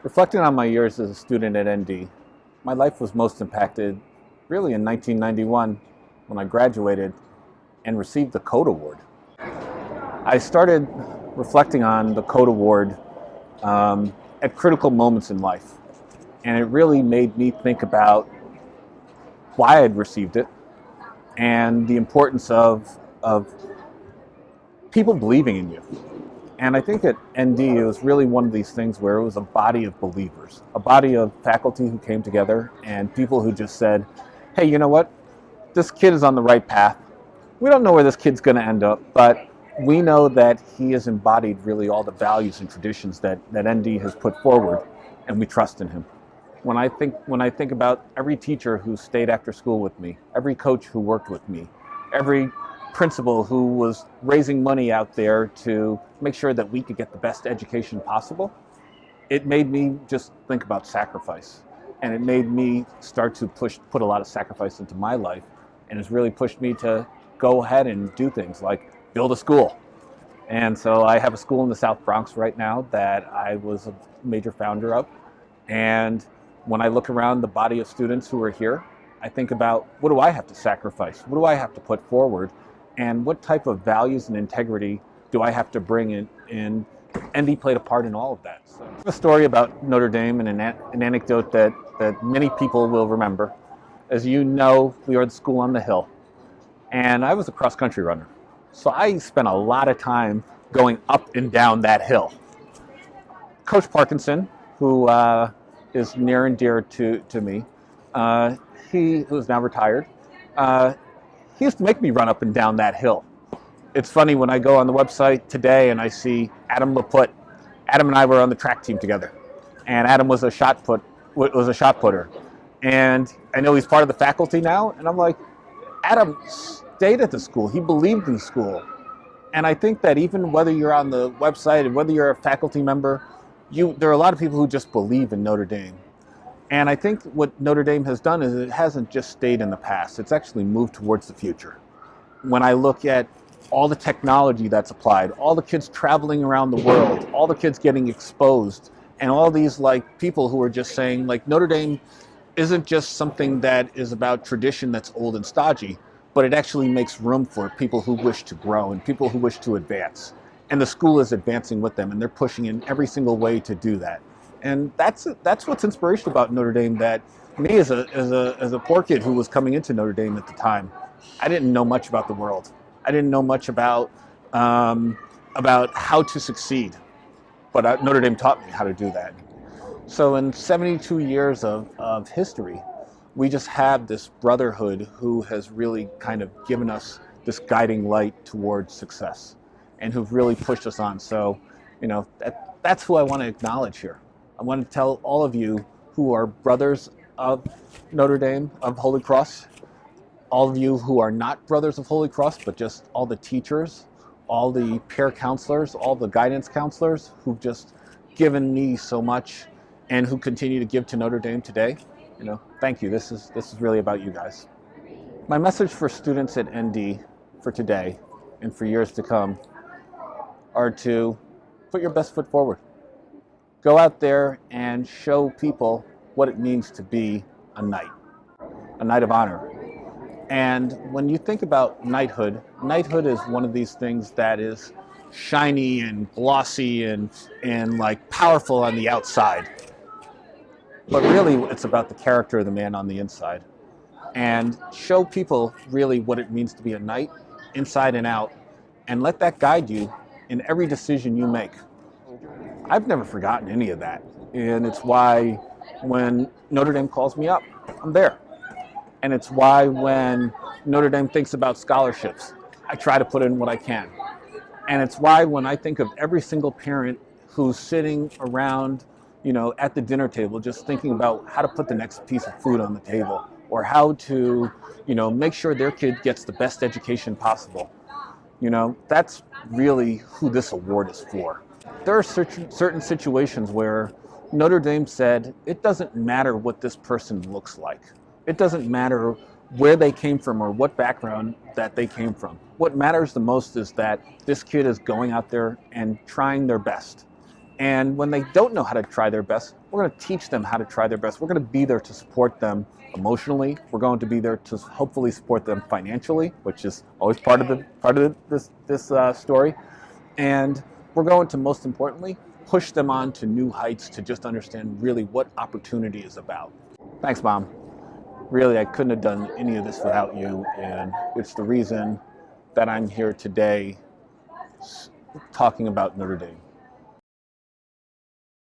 Reflecting on my years as a student at ND, my life was most impacted really in 1991 when I graduated and received the Code Award. I started reflecting on the Code Award at critical moments in life, and it really made me think about why I'd received it and the importance of people believing in you. And I think at ND it was really one of these things where it was a body of believers, a body of faculty who came together and people who just said, hey, you know what? This kid is on the right path. We don't know where this kid's going to end up, but we know that he has embodied really all the values and traditions that ND has put forward, and we trust in him. When I think about every teacher who stayed after school with me, every coach who worked with me, every principal who was raising money out there to make sure that we could get the best education possible, it made me just think about sacrifice. And it made me start to put a lot of sacrifice into my life. And it's really pushed me to go ahead and do things like build a school. And so I have a school in the South Bronx right now that I was a major founder of. And when I look around the body of students who are here, I think about, what do I have to sacrifice? What do I have to put forward? And what type of values and integrity do I have to bring in? And ND played a part in all of that. So, a story about Notre Dame and an anecdote that many people will remember. As you know, we are the school on the hill. And I was a cross-country runner. So I spent a lot of time going up and down that hill. Coach Parkinson, who is near and dear to me, who's now retired, he used to make me run up and down that hill. It's funny when I go on the website today and I see Adam LaPut. Adam and I were on the track team together, and Adam was a shot putter. And I know he's part of the faculty now, and I'm like, Adam stayed at the school. He believed in the school. And I think that even whether you're on the website and whether you're a faculty member, there are a lot of people who just believe in Notre Dame. And I think what Notre Dame has done is it hasn't just stayed in the past. It's actually moved towards the future. When I look at all the technology that's applied, all the kids traveling around the world, all the kids getting exposed, and all these people who are just saying Notre Dame isn't just something that is about tradition that's old and stodgy, but it actually makes room for people who wish to grow and people who wish to advance. And the school is advancing with them, and they're pushing in every single way to do that. And that's what's inspirational about Notre Dame. That me as a poor kid who was coming into Notre Dame at the time, I didn't know much about the world. I didn't know much about how to succeed, but Notre Dame taught me how to do that. So in 72 years of history, we just have this brotherhood who has really kind of given us this guiding light towards success, and who've really pushed us on. So, that's who I want to acknowledge here. I want to tell all of you who are brothers of Notre Dame, of Holy Cross, all of you who are not brothers of Holy Cross, but just all the teachers, all the peer counselors, all the guidance counselors who've just given me so much and who continue to give to Notre Dame today. Thank you. This is really about you guys. My message for students at ND for today and for years to come are to put your best foot forward. Go out there and show people what it means to be a knight of honor. And when you think about knighthood is one of these things that is shiny and glossy and powerful on the outside. But really it's about the character of the man on the inside. And show people really what it means to be a knight inside and out, and let that guide you in every decision you make. I've never forgotten any of that. And it's why when Notre Dame calls me up, I'm there. And it's why when Notre Dame thinks about scholarships, I try to put in what I can. And it's why when I think of every single parent who's sitting around, at the dinner table, just thinking about how to put the next piece of food on the table, or how to, make sure their kid gets the best education possible, that's really who this award is for. There are certain situations where Notre Dame said, it doesn't matter what this person looks like. It doesn't matter where they came from or what background that they came from. What matters the most is that this kid is going out there and trying their best. And when they don't know how to try their best, we're going to teach them how to try their best. We're going to be there to support them emotionally. We're going to be there to hopefully support them financially, which is always part of this story. And we're going to, most importantly, push them on to new heights to just understand really what opportunity is about. Thanks, Mom. Really, I couldn't have done any of this without you, and it's the reason that I'm here today talking about Notre Dame.